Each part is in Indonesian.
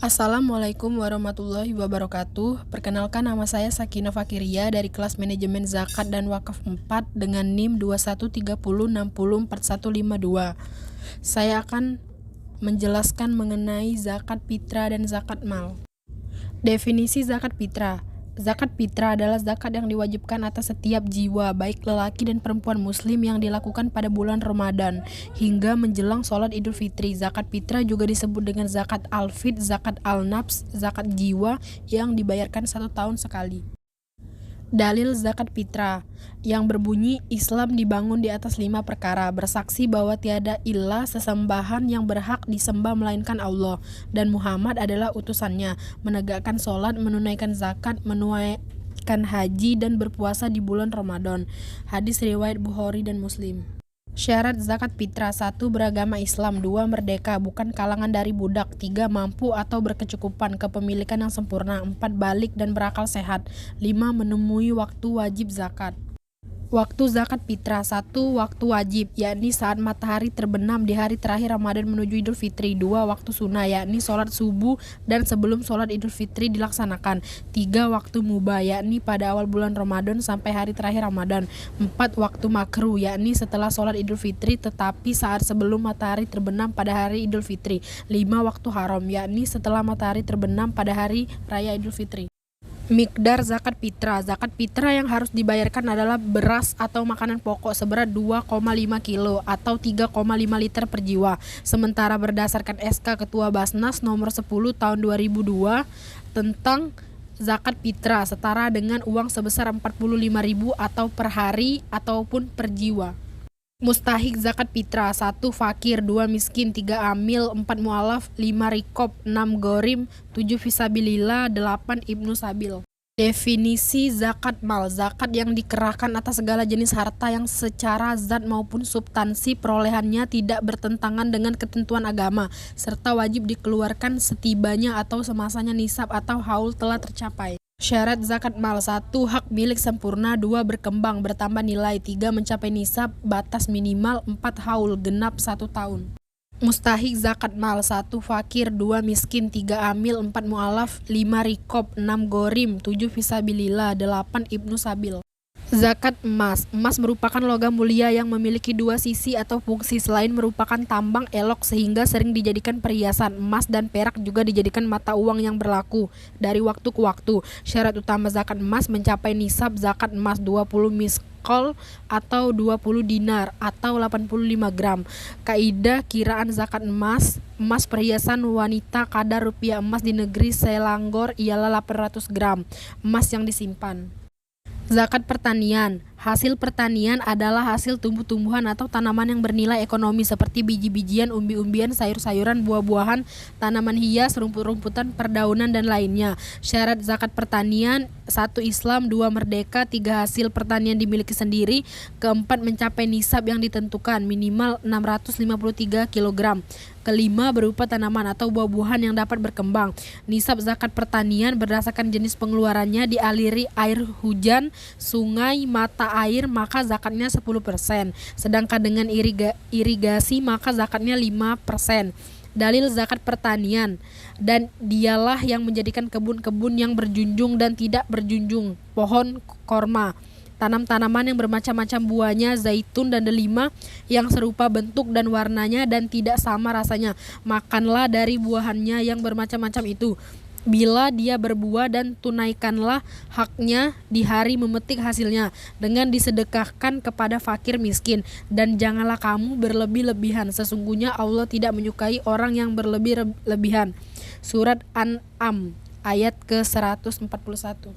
Assalamualaikum warahmatullahi wabarakatuh. Perkenalkan, nama saya Sakina Fakiria dari kelas manajemen zakat dan wakaf 4 dengan NIM 2130604152. Saya akan menjelaskan mengenai zakat fitrah dan zakat mal. Definisi zakat fitrah. Zakat fitrah adalah zakat yang diwajibkan atas setiap jiwa, baik lelaki dan perempuan muslim, yang dilakukan pada bulan Ramadan hingga menjelang sholat Idul Fitri. Zakat fitrah juga disebut dengan zakat al-fitr, zakat al-nafs, zakat jiwa yang dibayarkan 1 tahun sekali. Dalil zakat fitrah yang berbunyi, Islam dibangun di atas 5 perkara: bersaksi bahwa tiada ilah sesembahan yang berhak disembah melainkan Allah, dan Muhammad adalah utusannya, menegakkan sholat, menunaikan zakat, menunaikan haji, dan berpuasa di bulan Ramadan. Hadis riwayat Bukhari dan Muslim. Syarat zakat fitrah: 1. Beragama Islam. 2. Merdeka, bukan kalangan dari budak. 3. Mampu atau berkecukupan, kepemilikan yang sempurna. 4. Balik dan berakal sehat. 5. Menemui waktu wajib zakat. Waktu zakat fitrah: 1. Waktu wajib, yakni saat matahari terbenam di hari terakhir Ramadan menuju Idul Fitri. 2. Waktu sunnah, yakni sholat subuh dan sebelum sholat Idul Fitri dilaksanakan. 3. Waktu mubah, yakni pada awal bulan Ramadan sampai hari terakhir Ramadan. 4. Waktu makruh, yakni setelah sholat Idul Fitri tetapi saat sebelum matahari terbenam pada hari Idul Fitri. 5. Waktu haram, yakni setelah matahari terbenam pada hari raya Idul Fitri. Miqdar zakat fitrah. Zakat fitrah yang harus dibayarkan adalah beras atau makanan pokok seberat 2,5 kilo atau 3,5 liter per jiwa. Sementara berdasarkan SK Ketua Basnas nomor 10 tahun 2002 tentang zakat fitrah setara dengan uang sebesar 45.000 atau per hari ataupun per jiwa. Mustahik zakat fitrah: 1. Fakir, 2. Miskin, 3. Amil, 4. Mu'alaf, 5. Rikob, 6. Gorim, 7. Fisabilillah, 8. Ibnu Sabil. Definisi zakat mal: zakat yang dikerahkan atas segala jenis harta yang secara zat maupun substansi perolehannya tidak bertentangan dengan ketentuan agama, serta wajib dikeluarkan setibanya atau semasanya nisab atau haul telah tercapai. Syarat zakat mal: 1. Hak milik sempurna. 2. Berkembang, bertambah nilai. 3. Mencapai nisab, batas minimal. 4. Haul, genap 1 tahun. Mustahik zakat mal: 1. Fakir, 2. Miskin, 3. Amil, 4. Mu'alaf, 5. Rikob, 6. Gorim, 7. Fisabilillah, 8. Ibnu Sabil. Zakat emas. Emas merupakan logam mulia yang memiliki 2 sisi atau fungsi. Selain merupakan tambang elok sehingga sering dijadikan perhiasan, emas dan perak juga dijadikan mata uang yang berlaku dari waktu ke waktu. Syarat utama zakat emas: mencapai nisab zakat emas 20 miskol atau 20 dinar atau 85 gram. Kaidah kiraan zakat emas: emas perhiasan wanita kadar rupiah emas di negeri Selangor ialah 800 gram emas yang disimpan. Zakat pertanian. Hasil pertanian adalah hasil tumbuh-tumbuhan atau tanaman yang bernilai ekonomi seperti biji-bijian, umbi-umbian, sayur-sayuran, buah-buahan, tanaman hias, rumput-rumputan, perdaunan, dan lainnya. Syarat zakat pertanian: 1. Islam, 2. Merdeka, 3. Hasil pertanian dimiliki sendiri, 4. Mencapai nisab yang ditentukan, minimal 653 kg. 5. Berupa tanaman atau buah-buahan yang dapat berkembang. Nisab zakat pertanian berdasarkan jenis pengeluarannya: dialiri air hujan, sungai, mata air, maka zakatnya 10%. Sedangkan dengan irigasi maka zakatnya 5%. Dalil zakat pertanian: dan dialah yang menjadikan kebun-kebun yang berjunjung dan tidak berjunjung, pohon korma, tanam-tanaman yang bermacam-macam buahnya, zaitun dan delima yang serupa bentuk dan warnanya dan tidak sama rasanya. Makanlah dari buahannya yang bermacam-macam itu bila dia berbuah, dan tunaikanlah haknya di hari memetik hasilnya dengan disedekahkan kepada fakir miskin. Dan janganlah kamu berlebih-lebihan, sesungguhnya Allah tidak menyukai orang yang berlebih-lebihan. Surat An'am ayat ke-141.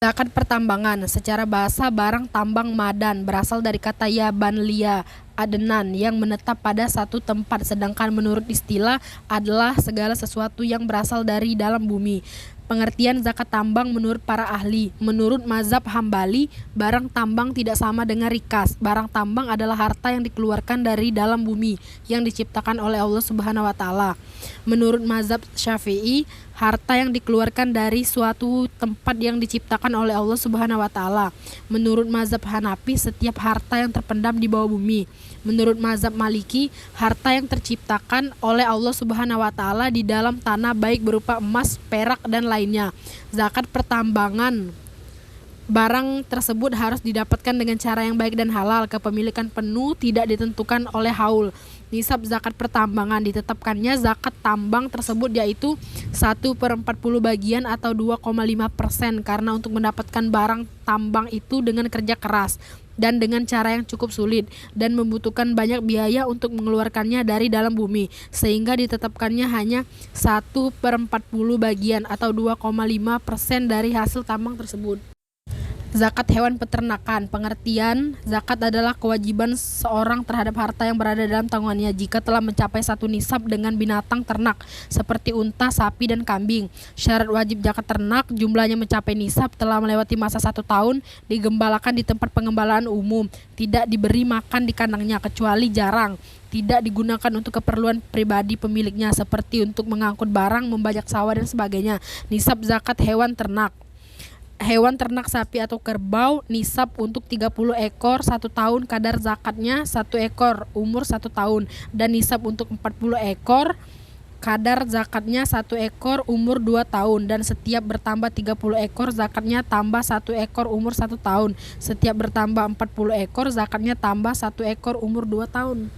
Zakat pertambangan. Secara bahasa, barang tambang madan berasal dari kata yabanlia, adenan, yang menetap pada satu tempat, sedangkan menurut istilah adalah segala sesuatu yang berasal dari dalam bumi. Pengertian zakat tambang menurut para ahli. Menurut mazhab Hambali, barang tambang tidak sama dengan rikas. Barang tambang adalah harta yang dikeluarkan dari dalam bumi yang diciptakan oleh Allah Subhanahu wa taala. Menurut mazhab Syafi'i, harta yang dikeluarkan dari suatu tempat yang diciptakan oleh Allah Subhanahu wa taala. Menurut mazhab Hanafi, setiap harta yang terpendam di bawah bumi. Menurut mazhab Maliki, harta yang terciptakan oleh Allah Subhanahu wa taala di dalam tanah baik berupa emas, perak dan lainnya. Zakat pertambangan. Barang tersebut harus didapatkan dengan cara yang baik dan halal. Kepemilikan penuh tidak ditentukan oleh haul. Nisab zakat pertambangan ditetapkannya zakat tambang tersebut yaitu 1/40 bagian atau 2,5% karena untuk mendapatkan barang tambang itu dengan kerja keras dan dengan cara yang cukup sulit dan membutuhkan banyak biaya untuk mengeluarkannya dari dalam bumi sehingga ditetapkannya hanya 1/40 bagian atau 2,5% dari hasil tambang tersebut. Zakat hewan peternakan. Pengertian zakat adalah kewajiban seorang terhadap harta yang berada dalam tanggungannya jika telah mencapai satu nisab dengan binatang ternak seperti unta, sapi, dan kambing. Syarat wajib zakat ternak jumlahnya mencapai nisab, telah melewati masa 1 tahun, digembalakan di tempat pengembalaan umum, tidak diberi makan di kandangnya kecuali jarang, tidak digunakan untuk keperluan pribadi pemiliknya seperti untuk mengangkut barang, membajak sawah, dan sebagainya. Nisab zakat hewan ternak. Hewan ternak sapi atau kerbau nisab untuk 30 ekor 1 tahun, kadar zakatnya 1 ekor umur 1 tahun, dan nisab untuk 40 ekor kadar zakatnya 1 ekor umur 2 tahun, dan setiap bertambah 30 ekor zakatnya tambah 1 ekor umur 1 tahun, setiap bertambah 40 ekor zakatnya tambah 1 ekor umur 2 tahun.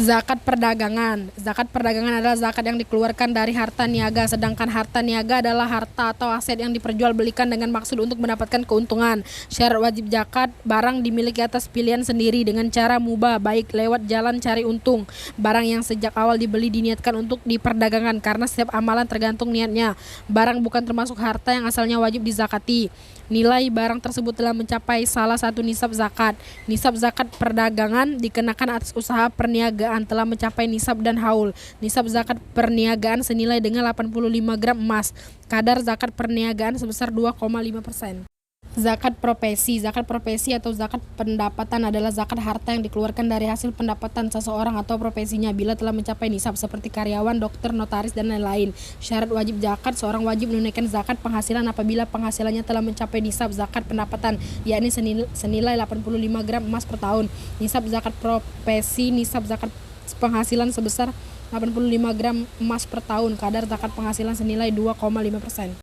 Zakat perdagangan. Zakat perdagangan adalah zakat yang dikeluarkan dari harta niaga, sedangkan harta niaga adalah harta atau aset yang diperjualbelikan dengan maksud untuk mendapatkan keuntungan. Syarat wajib zakat, barang dimiliki atas pilihan sendiri dengan cara mubah, baik lewat jalan cari untung. Barang yang sejak awal dibeli diniatkan untuk diperdagangkan karena setiap amalan tergantung niatnya. Barang bukan termasuk harta yang asalnya wajib dizakati. Nilai barang tersebut telah mencapai salah satu nisab zakat. Nisab zakat perdagangan dikenakan atas usaha perniagaan telah mencapai nisab dan haul. Nisab zakat perniagaan senilai dengan 85 gram emas. Kadar zakat perniagaan sebesar 2,5%. Zakat profesi. Zakat profesi atau zakat pendapatan adalah zakat harta yang dikeluarkan dari hasil pendapatan seseorang atau profesinya bila telah mencapai nisab seperti karyawan, dokter, notaris, dan lain-lain. Syarat wajib zakat, seorang wajib menunaikan zakat penghasilan apabila penghasilannya telah mencapai nisab zakat pendapatan, yakni senilai 85 gram emas per tahun. Nisab zakat profesi, nisab zakat penghasilan sebesar 85 gram emas per tahun, kadar zakat penghasilan senilai 2,5%.